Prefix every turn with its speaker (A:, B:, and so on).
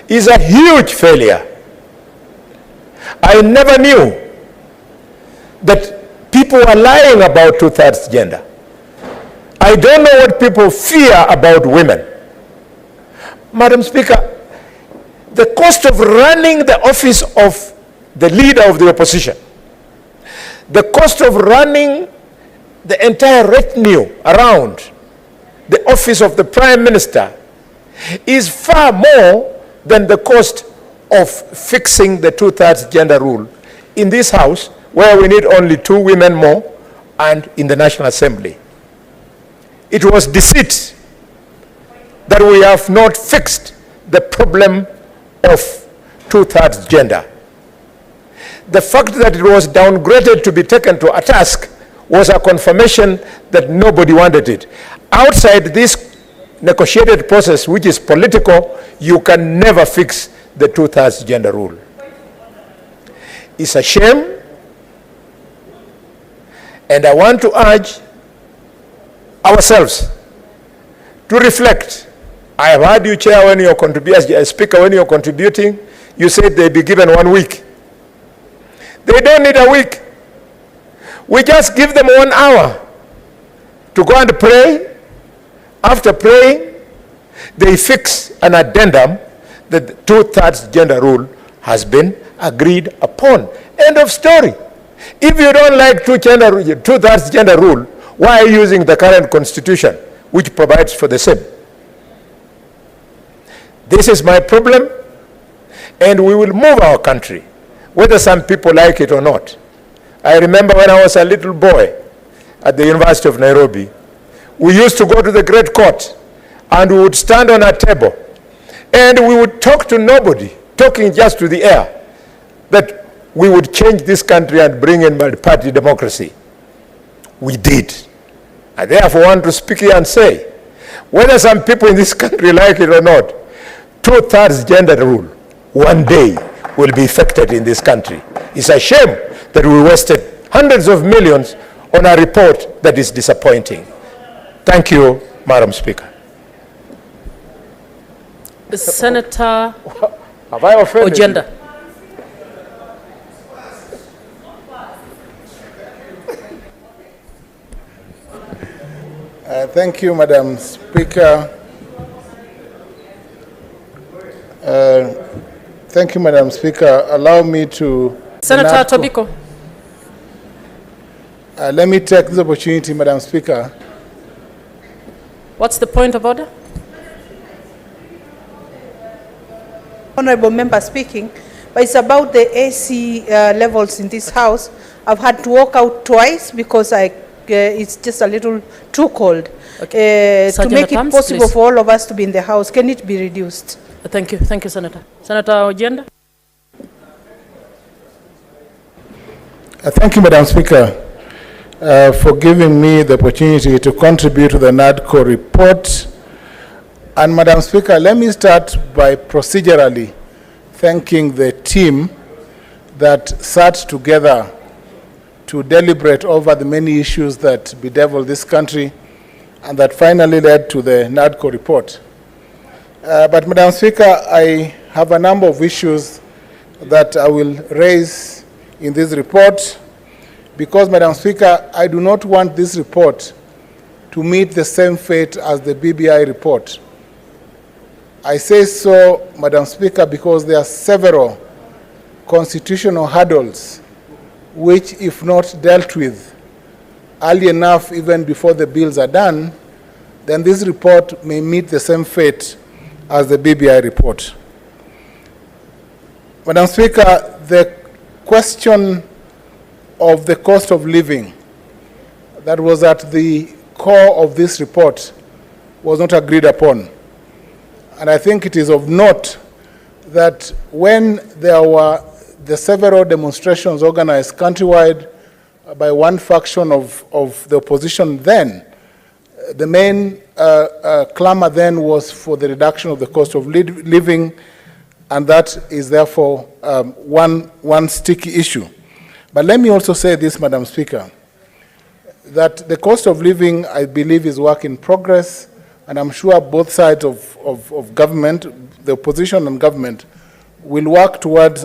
A: is a huge failure. I never knew that people are lying about two-thirds gender. I don't know what people fear about women. Madam Speaker, the cost of running the office of the leader of the opposition, the cost of running the entire retinue around the office of the Prime Minister is far more than the cost of fixing the two-thirds gender rule in this House, where we need only 2 women more, and in the National Assembly. It was deceit that we have not fixed the problem of two-thirds gender. The fact that it was downgraded to be taken to a task was a confirmation that nobody wanted it. Outside this negotiated process, which is political, you can never fix the two-thirds gender rule. It's a shame, and I want to urge ourselves to reflect. I have heard you, Chair, when you're contributing, Speaker, when you're contributing, you said they be given 1 week. They don't need a week. We just give them 1 hour to go and pray. After praying, they fix an addendum that the two-thirds gender rule has been agreed upon. End of story. If you don't like two-thirds gender rule, why are you using the current constitution, which provides for the same? This is my problem, and we will move our country, whether some people like it or not. I remember when I was a little boy at the University of Nairobi, we used to go to the Great Court, and we would stand on a table, and we would talk to nobody, talking just to the air, that we would change this country and bring in multi-party democracy. We did. I therefore want to speak here and say, whether some people in this country like it or not, two-thirds gender rule, one day will be effected in this country. It's a shame that we wasted hundreds of millions on a report that is disappointing. Thank you, Madam Speaker.
B: Senator
A: Have I offended
B: Ogenda.
C: Thank you, Madam Speaker. Thank you, Madam Speaker. Allow me to...
B: Senator Tobiko.
C: Let me take this opportunity, Madam Speaker.
B: What's the point of order?
D: Honorable member speaking, but it's about the AC levels in this house. I've had to walk out twice because it's just a little too cold.
B: Okay.
D: To make it possible please, for all of us to be in the house, can it be reduced?
B: Thank you, Senator. Senator Ogenda.
C: Thank you, Madam Speaker, for giving me the opportunity to contribute to the NADCO report. And Madam Speaker, let me start by procedurally thanking the team that sat together to deliberate over the many issues that bedevil this country and that finally led to the NADCO report. But Madam Speaker, I have a number of issues that I will raise in this report because, Madam Speaker, I do not want this report to meet the same fate as the BBI report. I say so, Madam Speaker, because there are several constitutional hurdles which, if not dealt with early enough, even before the bills are done, then this report may meet the same fate as the BBI report. Madam Speaker, the question of the cost of living that was at the core of this report was not agreed upon. And I think it is of note that when there were the several demonstrations organized countrywide by one faction of the opposition then, the main clamor then was for the reduction of the cost of living, and that is therefore one sticky issue. But let me also say this, Madam Speaker, that the cost of living, I believe, is work in progress. And I'm sure both sides of government, the opposition and government, will work towards